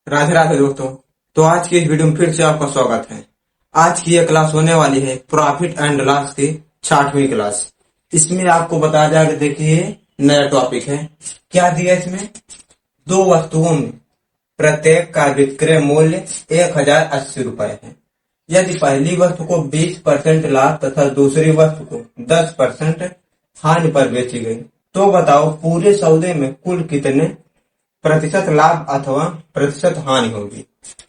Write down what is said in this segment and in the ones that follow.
राधे राधे दोस्तों। तो आज की इस वीडियो में फिर से आपका स्वागत है। आज की यह क्लास होने वाली है प्रॉफिट एंड लॉस की 60वीं क्लास। इसमें आपको बताया जाएगा, देखिए नया टॉपिक है। क्या दिया इसमें? दो वस्तुओं में प्रत्येक का विक्रय मूल्य 1080 रुपए है। यदि पहली वस्तु को 20% लाभ तथा दूसरी वस्तु को 10% हानि पर बेची गई, तो बताओ पूरे सौदे में कुल कितने प्रतिशत लाभ अथवा प्रतिशत हानि होगी।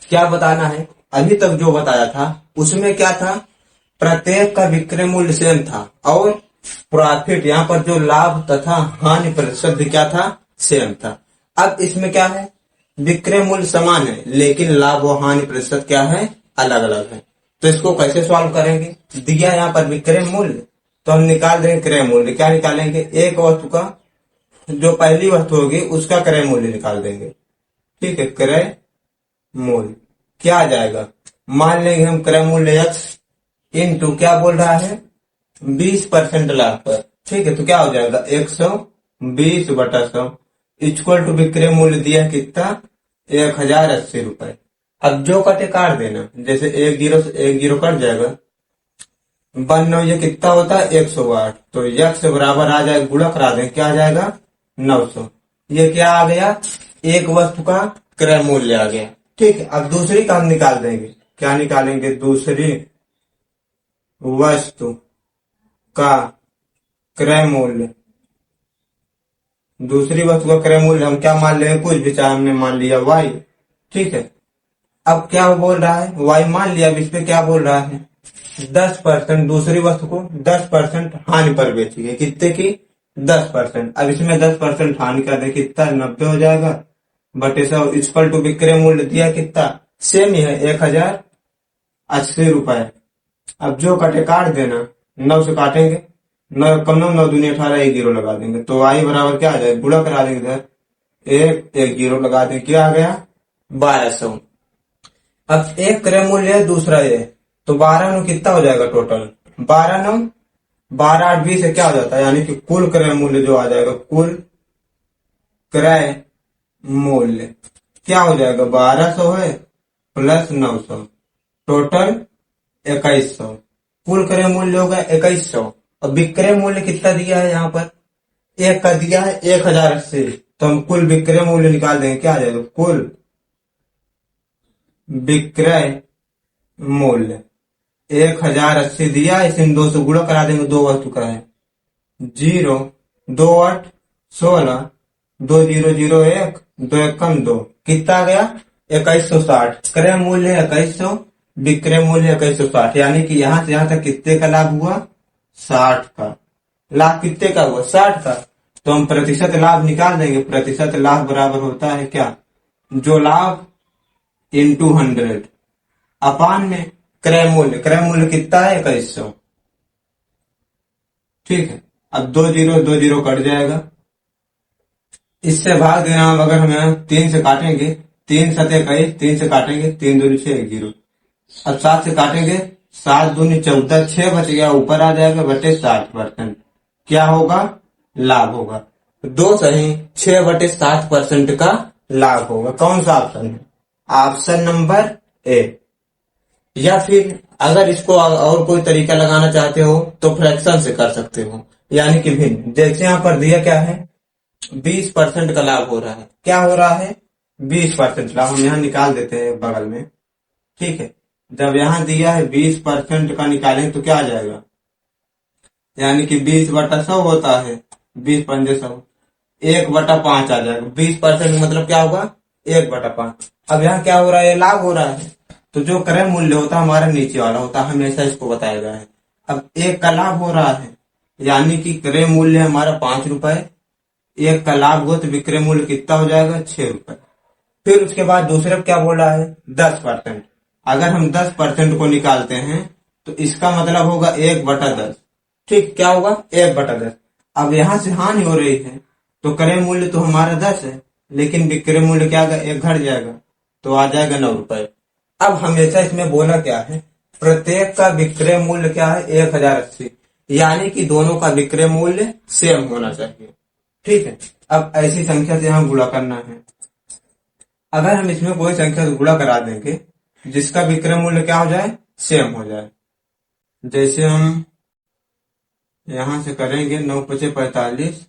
क्या बताना है? अभी तक जो बताया था उसमें क्या था, प्रत्येक का विक्रय मूल्य सेम था और प्रॉफिट यहाँ पर जो लाभ तथा हानि प्रतिशत भी क्या था, सेम था। अब इसमें क्या है, विक्रय मूल्य समान है लेकिन लाभ और हानि प्रतिशत क्या है, अलग अलग है। तो इसको कैसे सॉल्व करेंगे? दिया यहाँ पर विक्रय मूल्य, तो हम निकाल देंगे क्रय मूल्य। क्या निकालेंगे? एक वस्तु का जो पहली वस्तु होगी उसका क्रय मूल्य निकाल देंगे। ठीक है, क्रय मूल्य क्या आ जाएगा? मान लेंगे हम क्रय मूल्य x इंटू क्या बोल रहा है, 20% लाभ पर। ठीक है, तो क्या हो जाएगा 120/100 इक्वल टू विक्रय मूल्य दिया कितना, 1080 रुपए। अब जो कटे काट देना, जैसे एक जीरो से एक जीरो कट जाएगा, 1 ये कितना होता है 108। तो x बराबर आ जाएगा, गुणा करा दें, क्या आ जाएगा 900। ये क्या आ गया, एक वस्तु का क्रय मूल्य आ गया। ठीक है, अब दूसरी का हम निकाल देंगे। क्या निकालेंगे? दूसरी वस्तु का क्रय मूल्य। दूसरी वस्तु का क्रय मूल्य हम क्या मान लेंगे, कुछ भी, चाहे हमने मान लिया y। ठीक है, अब क्या बोल रहा है, y मान लिया। अब इस पे क्या बोल रहा है, 10%, दूसरी वस्तु को 10% हानि पर बेची है। कितने की? 10%। अब इसमें 10% हानि कर दे, कितना 90 हो जाएगा बटे 100 इक्वल टू विक्रय मूल्य दिया कितना, सेम ही है 1080 रुपए। अब जो कटे काट देना, 9 से काटेंगे, 9 कम 9 दूनी 18, एक जीरो लगा देंगे, तो y बराबर क्या आ जाएगा, गुणा करा देंगे इधर, एक जीरो लगा देंगे, क्या आ गया 1200। अब एक क्रय मूल्य है, दूसरा ये, तो 12 9 कितना हो जाएगा टोटल, 12 9 12 8 20 से क्या हो जाता है, यानी कि कुल क्रय मूल्य जो आ जाएगा, कुल क्रय मूल्य क्या हो जाएगा, 1200 है प्लस 900, टोटल 2100। कुल क्रय मूल्य होगा 2100। और विक्रय मूल्य कितना दिया है, यहाँ पर एक का दिया है 1080, तो हम कुल विक्रय मूल्य निकाल देंगे। क्या आ जाएगा, कुल विक्रय मूल्य 1080 दिया, इसे 200 गुणा करा देंगे, दो वस्तु का है, 0 2 8 16 2 0 0 1 2 1 2, कितना आ गया 2160। क्रय मूल्य 2100, विक्रय मूल्य 2160, यानी कि यहां से यहां तक कितने का लाभ हुआ, 60 का लाभ। कितने का हुआ, 60 का। तो हम प्रतिशत लाभ निकाल देंगे। प्रतिशत लाभ बराबर होता है क्या, जो लाभ इंटू 100 अपान में क्रय मूल्य। क्रय मूल्य कितना है 2100। ठीक है, अब 2 0 कट जाएगा, इससे भाग देना। अगर हम यहाँ 3 से काटेंगे, 3 7 21, 3 से काटेंगे, 3 दूनी 6 1 0। अब 7 से काटेंगे, 7 दूनी 14, 6 बच गया, ऊपर आ जाएगा बटे 60%। क्या होगा, लाभ होगा। 2 सही 6/60% का लाभ होगा। कौन सा ऑप्शन है, ऑप्शन नंबर ए। या फिर अगर इसको और कोई तरीका लगाना चाहते हो तो फ्रैक्शन से कर सकते हो, यानी कि भिन्न। जैसे यहाँ पर दिया क्या है, 20% का लाभ हो रहा है। क्या हो रहा है, 20% लाभ। हम यहाँ निकाल देते हैं बगल में। ठीक है, जब यहाँ दिया है 20% का निकालें तो क्या आ जाएगा, यानी कि 20/100 होता है, 20 पंजे 100, 1/5 आ जाएगा। 20% मतलब क्या होगा, 1/5। अब यहाँ क्या हो रहा है, लाभ हो रहा है, तो जो क्रय मूल्य होता है हमारा नीचे वाला होता है, हमेशा इसको बताया गया है। अब एक का लाभ हो रहा है, यानी कि क्रय मूल्य हमारा 5 रुपए, एक का लाभ हो तो विक्रय मूल्य कितना हो जाएगा, 6 रुपए। फिर उसके बाद दूसरे क्या बोल रहा है, 10%। अगर हम 10% को निकालते हैं तो इसका मतलब होगा 1/10। ठीक, क्या होगा 1/10। अब यहां से हानि हो रही है, तो क्रय मूल्य तो हमारा 10 है, लेकिन विक्रय मूल्य क्या होगा, 1 घट जाएगा, तो आ जाएगा 9 रुपए। अब हमेशा इसमें बोला क्या है, प्रत्येक का विक्रय मूल्य क्या है 1080, यानी कि दोनों का विक्रय मूल्य सेम होना चाहिए। ठीक है, अब ऐसी संख्या से यहाँ गुणा करना है। अगर हम इसमें कोई संख्या से गुणा करा देंगे जिसका विक्रय मूल्य क्या हो जाए, सेम हो जाए। जैसे हम यहां से करेंगे 9 पचे 45,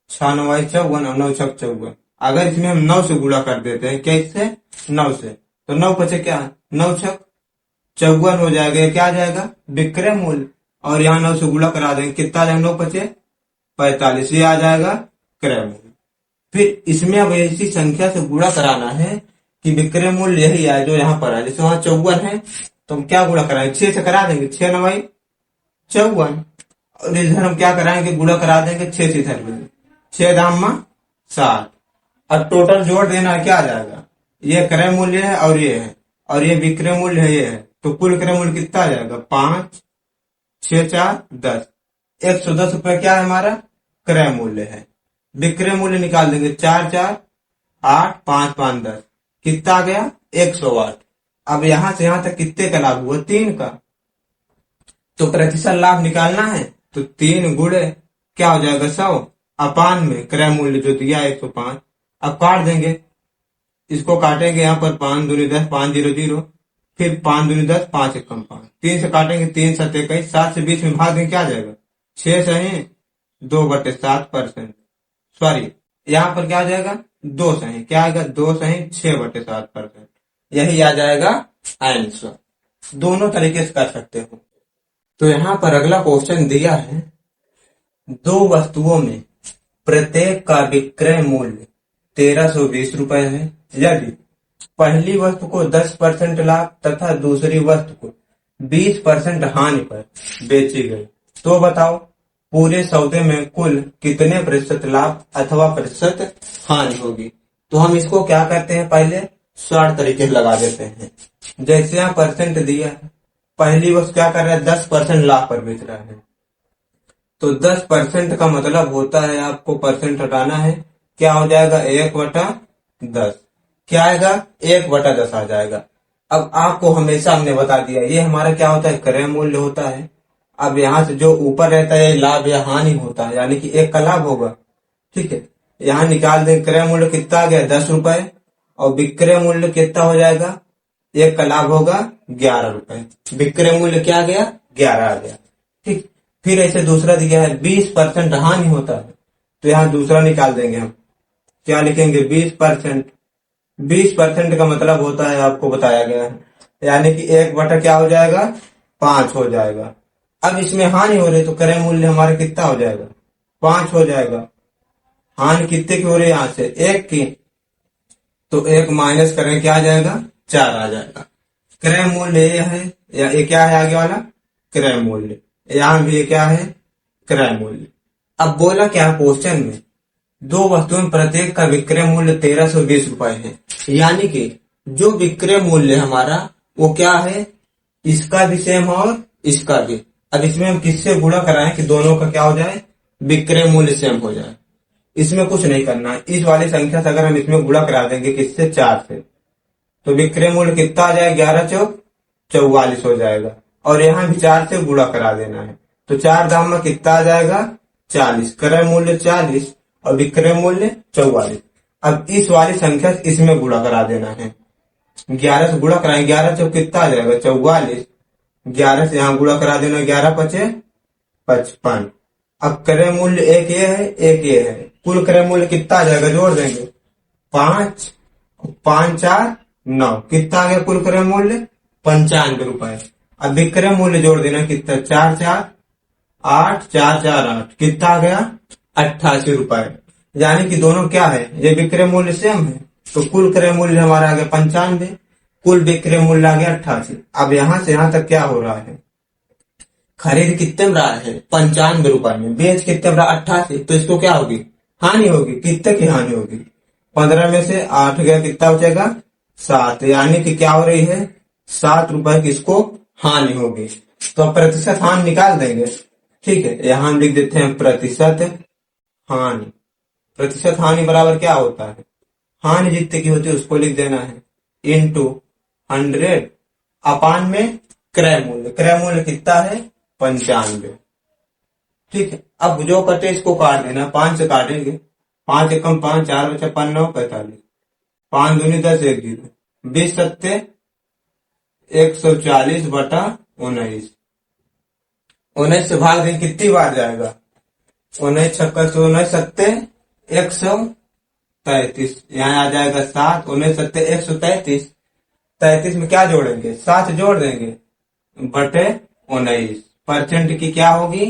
6 9 54 और 9 छक 54। अगर इसमें हम 9 से गुणा कर देते हैं, कैसे, 9 से, तो 9 पचे क्या है, 9 छक 54 हो जाएगा। ये क्या आ जाएगा, विक्रय मूल्य। और यहाँ 9 से गुणा करा देंगे, कितना आ जाएगा, 9 पचे 45, ये आ जाएगा क्रय मूल्य। फिर इसमें अब ऐसी संख्या से गुणा कराना है कि विक्रय मूल्य यही है जो यहाँ पर है। जैसे वहां 54 है तो हम क्या गुणा कराएंगे, 6 से करा देंगे, 6 9 54। और इधर हम क्या कराएंगे, गुणा करा देंगे 6 से इधर में, 6 दाम 60। और टोटल जोड़ देना है, क्या आ जाएगा, ये क्रय मूल्य है और ये है, और ये विक्रय मूल्य है, ये है। तो कुल क्रय मूल्य कितना आ जाएगा, 5 6 4 10, 110 रुपए क्या है हमारा क्रय मूल्य है। विक्रय मूल्य निकाल देंगे, 4 4 8 5 5 10, कितना आ गया, 108। अब यहां से यहां तक कितने का लाभ हुआ, 3 का। तो प्रतिशत लाभ निकालना है तो 3 गुणे क्या हो जाएगा, 100 अपान में क्रय मूल्य जो दिया 105। अब काट देंगे, इसको काटेंगे यहाँ पर 5 दूनी 10, 5 0 0, फिर 5 दूनी 10, 5 1 5, 3 से काटेंगे 3 7 21, 7 से 20 में भाग देंगे, क्या आ जाएगा, 6 सही 2/7%। सॉरी, यहाँ पर क्या आ जाएगा, 2 सही, क्या आएगा, 2 सही 6/7%। यही आ जाएगा आंसर। दोनों तरीके से कर सकते हो। तो यहाँ पर अगला क्वेश्चन दिया है, 2 वस्तुओं में प्रत्येक का विक्रय मूल्य 1320 रुपए है। यदि पहली वस्तु को 10% लाभ तथा दूसरी वस्तु को 20% हानि पर बेची गई, तो बताओ पूरे सौदे में कुल कितने प्रतिशत लाभ अथवा प्रतिशत हानि होगी। तो हम इसको क्या करते हैं, पहले शॉर्ट तरीके से लगा देते हैं। जैसे यहाँ परसेंट दिया है, पहली वस्तु क्या कर रहा है, 10% लाभ पर बेच रहा है, तो 10% का मतलब होता है, आपको परसेंट हटाना है, क्या हो जाएगा, 1/10, क्या आएगा, 1/10 आ जाएगा। अब आपको हमेशा हमने बता दिया, ये हमारा क्या होता है, क्रय मूल्य होता है। अब यहाँ से जो ऊपर रहता है लाभ या हानि होता है, यानी कि 1 का लाभ होगा, ठीक है। यहाँ निकाल दें, क्रय मूल्य कितना आ गया, 10 रुपए, और विक्रय मूल्य कितना हो जाएगा, 1 का लाभ होगा 11 रुपए, विक्रय मूल्य क्या आ गया, 11 आ गया, ठीक। फिर ऐसे दूसरा दिया है 20% हानि होता है, तो यहाँ दूसरा निकाल देंगे हम, क्या लिखेंगे, 20%। 20% का मतलब होता है, आपको बताया गया है, यानी कि 1 क्या हो जाएगा, 5 हो जाएगा। अब इसमें हानि हो रही तो क्रय मूल्य हमारा कितना हो जाएगा, 5 हो जाएगा। हानि कितने की हो रही है, यहाँ से 1 की, तो 1 माइनस करें, क्या आ जाएगा, 4 आ जाएगा। क्रय मूल्य ये है, या ये क्या है आगे वाला, क्रय मूल्य, यहाँ भी क्या है, क्रय मूल्य। अब बोला क्या क्वेश्चन में, 2 वस्तुओं में प्रत्येक का विक्रय मूल्य 1320 रुपए है, यानी कि जो विक्रय मूल्य हमारा वो क्या है, इसका भी सेम और इसका भी। अब इसमें हम किससे गुणा कराएं कि दोनों का क्या हो जाए, विक्रय मूल्य सेम हो जाए। इसमें कुछ नहीं करना है, इस वाली संख्या से अगर हम इसमें गुणा करा देंगे किससे, 4 से, तो विक्रय मूल्य कितना आ जाएगा, 11 चौक 44 हो जाएगा। और यहाँ भी 4 से गुणा करा देना है, तो 4 दाम में कितना आ जाएगा, 40, क्रय मूल्य 40 और विक्रय मूल्य 44। अब इस वाली संख्या से इसमें गुणा करा देना है, 11 से गुणा कराएंगे, 11 चौक कितना आ जाएगा, 44, 11 से यहाँ गुणा करा देना, 11 पचे 55। अब क्रय मूल्य एक ये है, एक ये है, कुल क्रय मूल्य कितना आ जाएगा, जोड़ देंगे, 5 5 4 9, कितना आ गया कुल क्रय मूल्य, 95 रुपए। अब विक्रय मूल्य जोड़ देना, कितना, 4 4 8 4 4 8, कितना आ गया, 88 रुपए। यानी कि दोनों क्या है, ये विक्रय मूल्य सेम है, तो कुल क्रय मूल्य हमारा आ गया 95, कुल विक्रय मूल्य आ गया 88। अब यहां से यहां तक क्या हो रहा है, खरीद कितने में रहा है, 95 रुपए में, बेच कितने में रहा, 88, तो इसको क्या होगी, हानि होगी। कितने की हानि होगी, 15 में से 8 गया, कितना बचेगा, 7, यानी कि क्या हो रही है, 7 रुपए की इसको हानि होगी। तो प्रतिशत हानि निकाल देंगे, ठीक है। यहां हम लिख देते हैं प्रतिशत हानि। प्रतिशत हानि बराबर क्या होता है, हानि जितने की होती है उसको लिख देना है, इंटू 100 अपान में क्रय मूल्य। क्रय मूल्य कितना है, 95, ठीक है। अब जो कटे इसको काट देना, 5 से काटेंगे, 5 एकम 5, 4 बचा 5 9 45, 5 दूनी 10, 1 जीरो, 20 सत्ते 140 बटा 19। 19 से भाग दें कितनी बार जाएगा? 19 छक्का 19 सत्ते 133, यहाँ आ जाएगा 7, 19 सत्ते 133, 33 में क्या जोड़ेंगे? 7 जोड़ देंगे बटे 19। परसेंट की क्या होगी?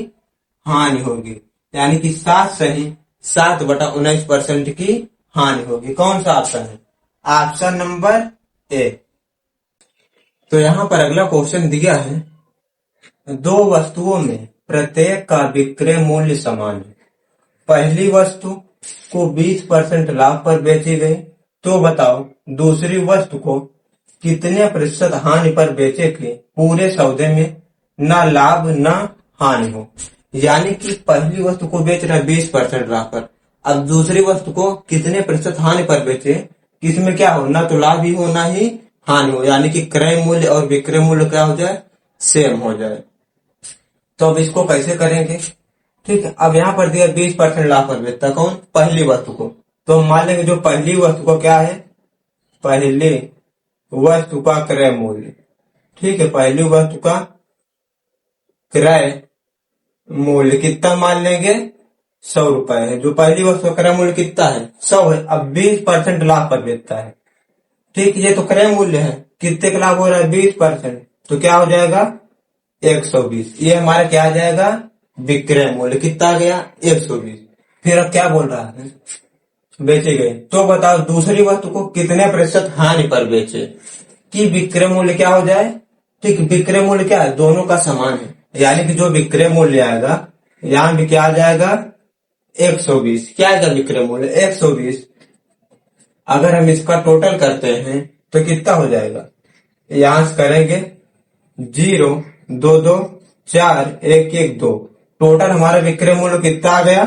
हानि होगी, यानी कि 7 सही 7 बटा 19% की हानि होगी। कौन सा ऑप्शन है? Option number A. तो यहां पर अगला क्वेश्चन दिया है, दो वस्तुओं में प्रत्येक का विक्रय मूल्य समान है। पहली वस्तु को 20% लाभ पर बेची गई, तो बताओ दूसरी वस्तु को कितने प्रतिशत हानि पर बेचे कि पूरे सौदे में न लाभ न हानि हो। यानी कि पहली वस्तु को बेच रहा है 20% लाभ पर, अब दूसरी वस्तु को कितने प्रतिशत हानि पर बेचे, किसमें क्या हो? ना तो लाभ ही हो ना ही हानि हो, यानी कि क्रय मूल्य और विक्रय मूल्य क्या हो जाए? सेम हो जाए। तो अब इसको कैसे करेंगे? ठीक है, अब यहाँ पर दिया 20% लाभ पर बेचता कौन? पहली वस्तु को। तो मान लेंगे जो पहली वस्तु को क्या है? पहली वस्तु का क्रय मूल्य। ठीक है, पहली वस्तु का क्रय मूल्य कितना मान लेंगे? 100 रुपए है। जो पहली वस्तु का क्रय मूल्य कितना है? 100 है। अब 20% लाभ पर बेचता है। ठीक, ये तो क्रय मूल्य है, कितने का लाभ हो रहा है? 20%, तो क्या हो जाएगा? 120। ये हमारा क्या आ जाएगा? विक्रय मूल्य कितना आ गया? 120। फिर अब क्या बोल रहा है? बेचे गए, तो बताओ दूसरी वस्तु को कितने प्रतिशत हानि पर बेचे कि विक्रय मूल्य क्या हो जाए? ठीक, विक्रय मूल्य क्या है? दोनों का समान है, यानी कि जो विक्रय मूल्य आएगा यहां भी क्या आ जाएगा? 120। क्या आएगा विक्रय मूल्य? 120। अगर हम इसका टोटल करते हैं तो कितना हो जाएगा? यहां से करेंगे 0 2 2 4 1 1 2, टोटल हमारा विक्रय मूल्य कितना आ गया?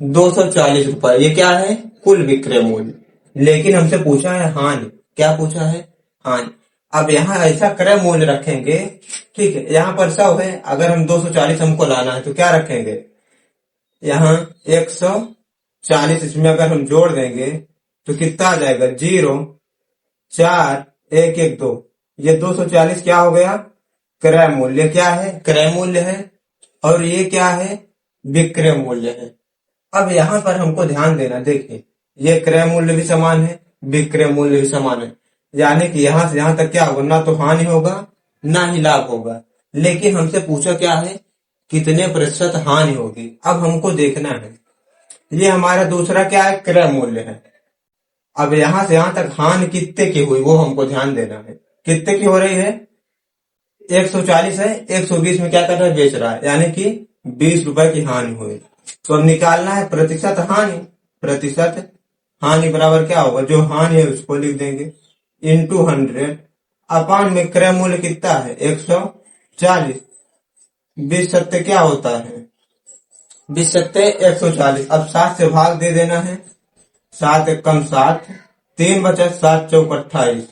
240 रुपए। ये क्या है? कुल विक्रय मूल्य। लेकिन हमसे पूछा है हानि। क्या पूछा है? हानि। अब यहाँ ऐसा क्रय मूल्य रखेंगे, ठीक है, यहाँ पर 100 है, अगर हम 240 हमको लाना है तो क्या रखेंगे? यहाँ 140, इसमें अगर हम जोड़ देंगे तो कितना आ जाएगा? 0 4 1 1 2, ये 240 क्या हो गया? क्रय मूल्य। क्या है? क्रय मूल्य है। और ये क्या है? विक्रय मूल्य है। अब यहाँ पर हमको ध्यान देना, देखिए ये क्रय मूल्य भी समान है, विक्रय मूल्य भी समान है, यानी कि यहां से यहां तक क्या होगा? ना तो हानि होगा ना ही लाभ होगा। लेकिन हमसे पूछा क्या है? कितने प्रतिशत हानि होगी। अब हमको देखना है, ये हमारा दूसरा क्या है? क्रय मूल्य है। अब यहां से यहां तक हानि कितने की हुई वो हमको ध्यान देना है। कितने की हो रही है? 140 है, 120 में क्या कर रहा है? बेच रहा है, यानी कि 20 रुपए की हानि हुई। तो अब निकालना है प्रतिशत हानि। प्रतिशत हानि बराबर क्या होगा? जो हानि है उसको लिख देंगे इंटू 100 अपान में क्रय मूल्य कितना है? 140। 20 सत्ते क्या होता है? 20 सत्ते 140। अब 7 से भाग दे देना है, 7 एक कम 7, 3 बचा, 7 चौक 28,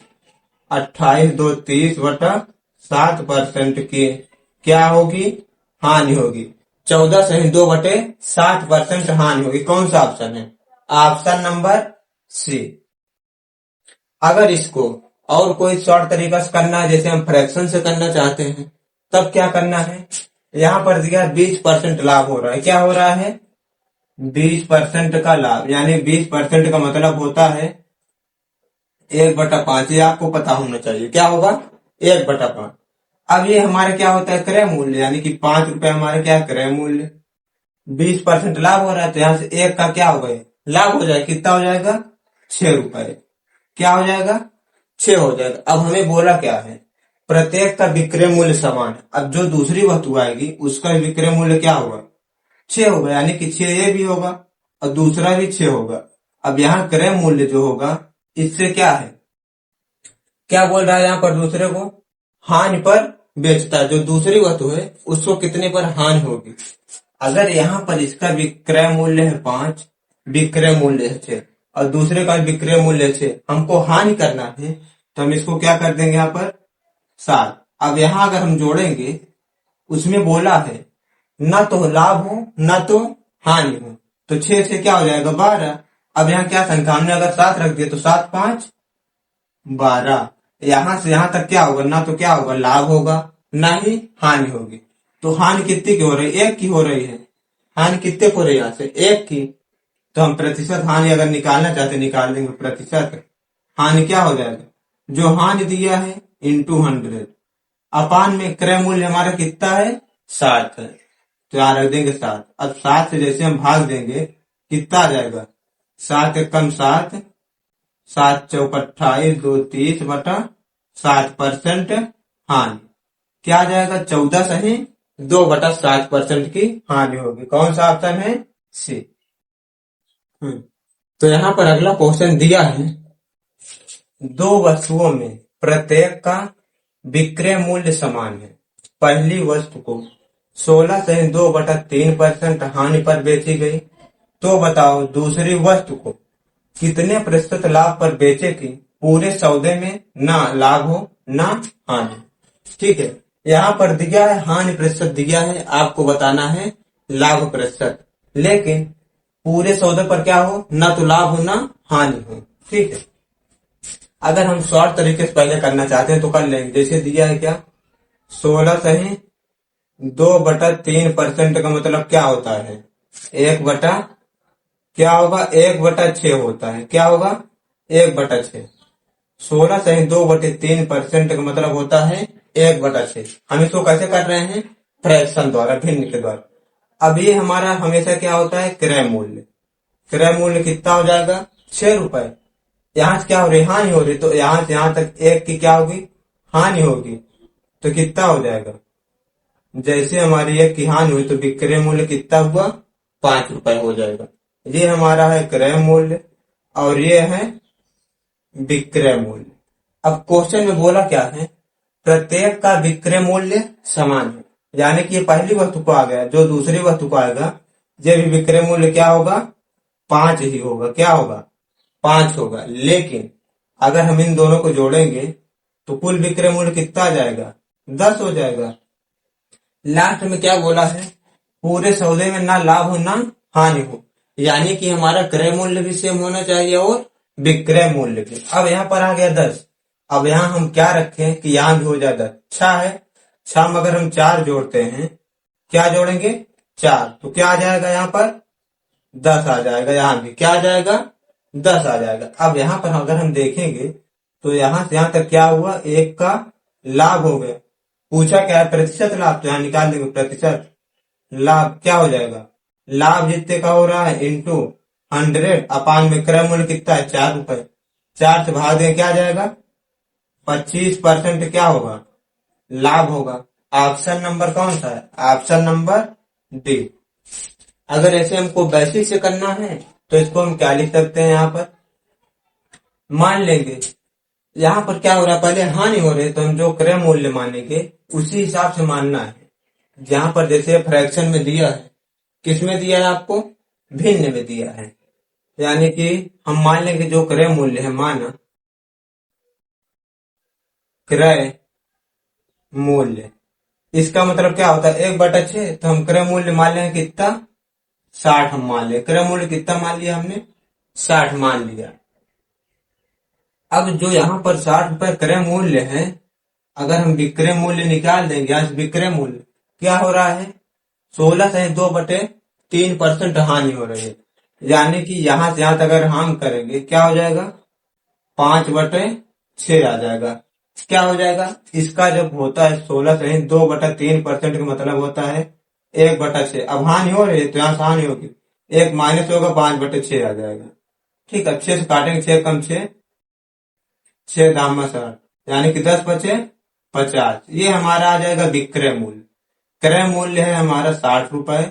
28 2 30 बटा 7% की क्या होगी? हानि होगी। 14 सही 2 बटे 60% हानि होगी। कौन सा ऑप्शन है? Option number C. अगर इसको और कोई शॉर्ट तरीका से करना है, जैसे हम फ्रैक्शन से करना चाहते हैं, तब क्या करना है? यहाँ पर दिया 20% लाभ हो रहा है। क्या हो रहा है? 20% का लाभ, यानी 20% का मतलब होता है 1/5। ये आपको पता होना चाहिए। क्या होगा? 1/5। अब ये हमारे क्या होता है? क्रय मूल्य, यानी कि 5 रुपए हमारे क्या है? क्रय मूल्य। 20% लाभ हो रहा है, तो यहाँ से 1 का क्या हो गए? लाभ हो जाएगा। कितना हो जाएगा? 6 रुपए। क्या हो जाएगा? 6 हो जाएगा। अब हमें बोला क्या है? प्रत्येक का विक्रय मूल्य समान है। अब जो दूसरी वस्तु आएगी उसका विक्रय मूल्य क्या होगा? 6 होगा, यानी कि 6 ये भी होगा और दूसरा भी 6 होगा। अब यहाँ क्रय मूल्य जो होगा इससे क्या है? क्या बोल रहा है यहाँ पर? दूसरे को हानि पर बेचता है। जो दूसरी वस्तु है उसको कितने पर हानि होगी? अगर यहाँ पर इसका विक्रय मूल्य है 5, विक्रय मूल्य है 6 और दूसरे का विक्रय मूल्य 6, हमको हानि करना है, तो हम इसको क्या कर देंगे? यहाँ पर 7। अब यहाँ अगर हम जोड़ेंगे, उसमें बोला है ना तो लाभ हो ना तो हानि हो, तो 6 से क्या हो जाएगा? 12। अब यहाँ क्या संख्या हमने अगर 7 रख दिया तो 7 5 12। यहां से यहां तक क्या होगा, ना तो क्या होगा लाभ होगा ना ही हानि होगी। तो हानि कितनी की हो रही है, 1 की हो रही है। हानि कितने को हो रही है, यहाँ से 1 की। तो हम प्रतिशत हानि अगर निकालना चाहते निकाल देंगे। प्रतिशत हानि क्या हो जाएगा, जो हानि दिया है इंटू 100 अपान में क्रय मूल्य हमारा कितना है 7 है, तो यहाँ रख देंगे 7। अब 7 से जैसे हम भाग देंगे कितना आ जाएगा, 7 एकम 7, 7 चौक 28, 2 30 बटा 7% हानि। क्या आ जाएगा 14 सही 2 बटा 7% की हानि होगी। कौन सा ऑप्शन है, सी। तो यहाँ पर अगला क्वेश्चन दिया है, दो वस्तुओं में प्रत्येक का विक्रय मूल्य समान है। पहली वस्तु को 16 से 2 बटा 3% हानि पर बेची गई, तो बताओ दूसरी वस्तु को कितने प्रतिशत लाभ पर बेचेगी, पूरे सौदे में ना लाभ हो ना हानि। ठीक है, यहाँ पर दिया है हानि प्रतिशत दिया है, आपको बताना है लाभ प्रतिशत, लेकिन पूरे सौदे पर क्या हो, ना तो लाभ हो ना हानि हो। ठीक है, अगर हम शॉर्ट तरीके से पहले करना चाहते हैं तो कर लेंगे। जैसे दिया है क्या, 16 सही 2 बटा 3% का मतलब क्या होता है, 1 बटा क्या होगा 1 बटा 6 होता है। क्या होगा 1 बटा 6। 16 सही 2 बटे 3% का मतलब होता है 1 बटा 6। हम इसको कैसे कर रहे हैं, फ्रैक्शन द्वारा, भिन्न के द्वारा। अब ये हमारा हमेशा क्या होता है क्रय मूल्य। क्रय मूल्य कितना हो जाएगा 6 रुपए। यहाँ से क्या हो रही हानि हो रही, तो यहाँ से यहाँ तक 1 की क्या होगी हानि होगी, तो कितना हो जाएगा, जैसे हमारी 1 की हानि हुई तो विक्रय मूल्य कितना हुआ 5 रुपए हो जाएगा। ये हमारा है क्रय मूल्य और ये है विक्रय मूल्य। अब क्वेश्चन में बोला क्या है, प्रत्येक का विक्रय मूल्य समान है, यानी कि ये पहली वस्तु को आ गया, जो दूसरी वस्तु को आएगा ये भी विक्रय मूल्य क्या होगा 5 ही होगा। क्या होगा 5 होगा। लेकिन अगर हम इन दोनों को जोड़ेंगे तो कुल विक्रय मूल्य कितना आ जाएगा 10 हो जाएगा। लास्ट में क्या बोला है, पूरे सौदे में ना लाभ हो ना हानि हो, यानी कि हमारा क्रय मूल्य भी सेम होना चाहिए और विक्रय मूल्य भी। अब यहाँ पर आ गया 10। अब यहाँ हम क्या रखें कि यहाँ भी हो जाए 10। 6 है, 6 में अगर हम 4 जोड़ते हैं, क्या जोड़ेंगे 4, तो क्या आ जाएगा यहाँ पर 10 आ जाएगा। यहाँ भी क्या आ जाएगा 10 आ जाएगा। अब यहाँ पर अगर हम देखेंगे तो यहाँ से यहाँ तक क्या हुआ 1 का लाभ हो गया। पूछा क्या है प्रतिशत लाभ, तो यहाँ निकाल देंगे प्रतिशत लाभ। क्या हो जाएगा, लाभ जितने का हो रहा है इंटू 100 अपान में क्रय मूल्य कितना है 4 रुपए। 4 से भाग दें क्या आ जाएगा 25% क्या होगा लाभ होगा। ऑप्शन नंबर कौन सा है, ऑप्शन नंबर डी। अगर ऐसे हमको बेसिक से करना है तो इसको हम क्या लिख सकते हैं, यहाँ पर मान लेंगे यहाँ पर क्या हो रहा है, पहले हानि हो रही है तो हम जो क्रय मूल्य मानेंगे उसी हिसाब से मानना है। जहां पर जैसे फ्रैक्शन में दिया है, किस में दिया है आपको, भिन्न में दिया है, यानी कि हम मान लेंगे जो क्रय मूल्य है, माना क्रय मूल्य, इसका मतलब क्या होता है 1 बटा 6, तो हम क्रय मूल्य मान लेंगे कितना 60। हम मान ले क्रय मूल्य कितना मान लिया हमने 60 मान लिया। अब जो यहाँ पर 60 रुपए क्रय मूल्य है, अगर हम विक्रय मूल्य निकाल देंगे, आज विक्रय मूल्य क्या हो रहा है 16 से 2 बटे 3% हानि हो रही है, यानी कि यहाँ से यहाँ तक अगर हम करेंगे क्या हो जाएगा 5 बटे 6 आ जाएगा। क्या हो जाएगा, इसका जब होता है 16 से 2 बटा 3% का मतलब होता है 1 बटा 6। अब हानि हो रही है तो यहाँ से हानि होगी, 1 माइनस होगा 5 बटे 6 आ जाएगा। ठीक है, 6 से काटेंगे 6 कम 6, 6 दाम 60, यानी कि 10 बचे 50। ये हमारा आ जाएगा विक्रय मूल्य। क्रय मूल्य है हमारा 60 रुपए,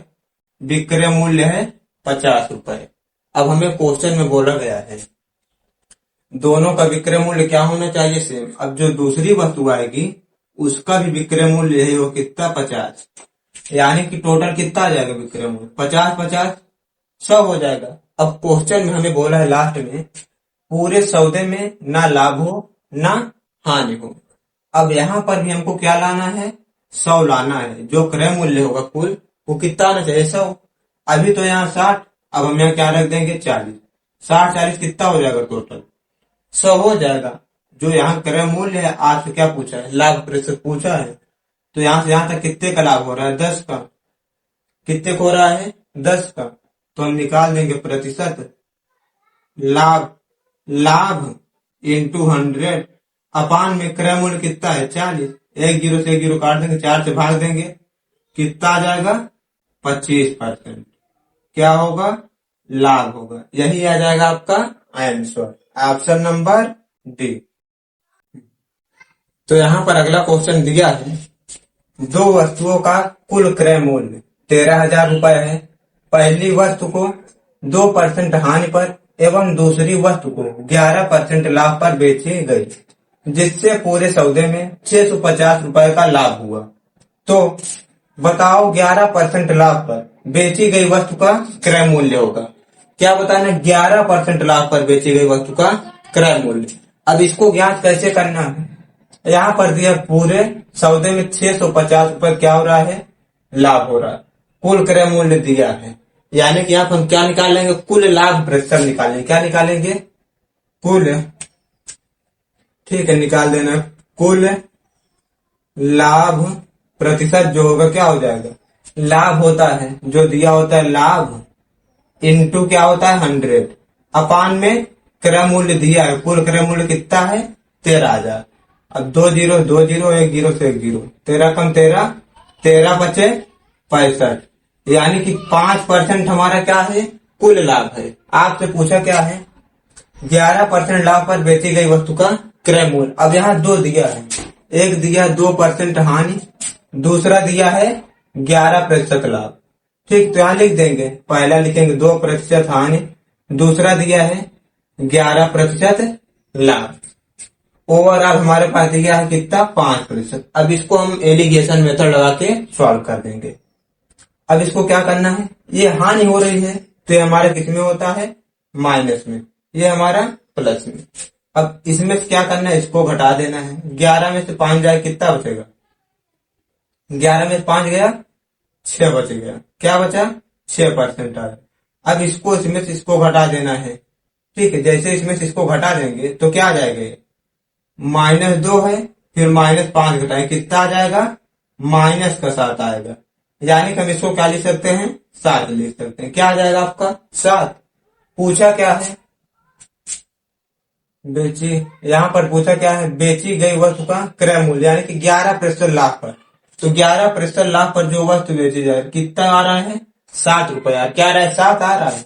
विक्रय मूल्य है 50 रुपए। अब हमें क्वेश्चन में बोला गया है दोनों का विक्रय मूल्य क्या होना चाहिए सेम। अब जो दूसरी वस्तु आएगी उसका भी विक्रय मूल्य है वो कितना 50, यानी कि टोटल कितना आ जाएगा विक्रय मूल्य 50 50 100 हो जाएगा। अब क्वेश्चन में हमें बोला है लास्ट में पूरे सौदे में ना लाभ हो ना हानि हो। अब यहाँ पर भी हमको क्या लाना है 100 लाना है, जो क्रय मूल्य होगा कुल वो कितना आना चाहिए 100। अभी तो यहाँ 60, अब हम यहाँ क्या रख देंगे 40। 60 40 कितना हो जाएगा टोटल? 100 हो जाएगा। जो यहाँ क्रय मूल्य है आपसे क्या पूछा है? लाभ प्रतिशत पूछा है। तो यहाँ से यहाँ तक कितने का लाभ हो रहा है? 10 का। कितने को हो रहा है? 10 का। तो हम निकाल देंगे प्रतिशत लाभ, लाभ इंटू 100 अपान में क्रय मूल्य कितना है? 40। एक जीरो से एक जीरो काट देंगे, 4 से भाग देंगे, कितना आ जाएगा? 25%। क्या होगा? लाभ होगा। यही आ जाएगा आपका आंसर, ऑप्शन नंबर डी। तो यहाँ पर अगला क्वेश्चन दिया है, दो वस्तुओं का कुल क्रय मूल्य 13,000 रुपए है। पहली वस्तु को 2% हानि पर एवं दूसरी वस्तु को 11% लाभ पर बेची गई, जिससे पूरे सौदे में 650 रुपए का लाभ हुआ। तो बताओ 11% लाभ पर बेची गई वस्तु का क्रय मूल्य होगा। क्या बताना? 11% लाभ पर बेची गई वस्तु का क्रय मूल्य। अब इसको ज्ञात कैसे करना है? यहाँ पर दिया पूरे सौदे में 650 रुपए क्या हो रहा है? लाभ हो रहा है। कुल क्रय मूल्य दिया है, यानी कि यहाँ पर हम क्या निकालेंगे? कुल लाभ प्रतिशत निकालेंगे। क्या निकालेंगे? कुल, ठीक है, निकाल देना। कुल लाभ प्रतिशत जो होगा क्या हो जाएगा? लाभ होता है जो दिया होता है लाभ इंटू क्या होता है? 100 अपान में क्रय मूल्य दिया है। कुल क्रय मूल्य कितना है? 13,000। अब 2 जीरो 2 जीरो, एक जीरो से एक जीरो, 13 कम 13, 13 बचे 65, यानी कि 5% हमारा क्या है? कुल लाभ है। आपसे पूछा क्या है? 11% लाभ पर बेची गई वस्तु का क्रय मूल्य। अब यहाँ दो दिया है, एक दिया 2% हानि, दूसरा दिया है 11% लाभ। ठीक, तो यहाँ लिख देंगे, पहला लिखेंगे 2% हानि, दूसरा दिया है 11% लाभ। ओवरऑल हमारे पास दिया है कितना? 5%। अब इसको हम एलिगेशन मेथड लगा के सॉल्व कर देंगे। अब इसको क्या करना है? ये हानि हो रही है तो ये हमारे किस में होता है? माइनस में। ये हमारा प्लस में। अब इसमें से क्या करना है? इसको घटा देना है। 11 में से 5 जाए कितना बचेगा? 11 में से 5 गया, 6 बच गया। क्या बचा? 6% आया। अब इसको इसमें से इसको घटा देना है। ठीक है, जैसे इसमें से इसको घटा देंगे तो क्या आ जाएगा? -2 है, फिर -5 घटाएं, कितना आ जाएगा? -7 आएगा। यानी कि हम इसको क्या लिख सकते हैं? 7 लिख सकते हैं। क्या आ जाएगा आपका? 7। पूछा क्या है? बेची, यहाँ पर पूछा क्या है? बेची गई वस्तु का क्रय मूल्य, यानी कि 11% लाभ पर। तो 11% लाभ पर जो वस्तु बेची जाए कितना आ रहा है? 7 रुपया। क्या आ रहा है? 7 आ रहा है।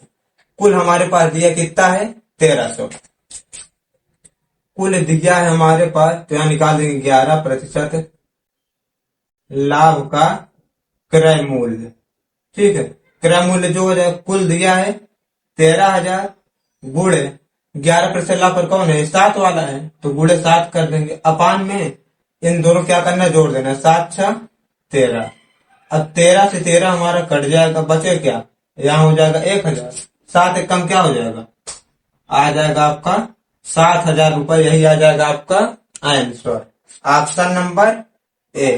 कुल हमारे पास दिया कितना है? 1300। कुल दिया है हमारे पास, तो यहाँ निकाल देंगे 11% लाभ का क्रय मूल्य। ठीक है, क्रय मूल्य जो हो जाए, कुल दिया है 13,000 गुणे 11% लाभ पर कौन है? 7 वाला है, तो गुणे 7 कर देंगे। अपान में इन दोनों क्या करना है? जोड़ देना। 7 6 13। अब 13 से 13 हमारा कट जाएगा, बचे क्या? यहाँ हो जाएगा 1,000। 7 एक कम क्या हो जाएगा? आ जाएगा आपका 7,000 रुपए। यही आ जाएगा आपका आंसर, ऑप्शन नंबर ए।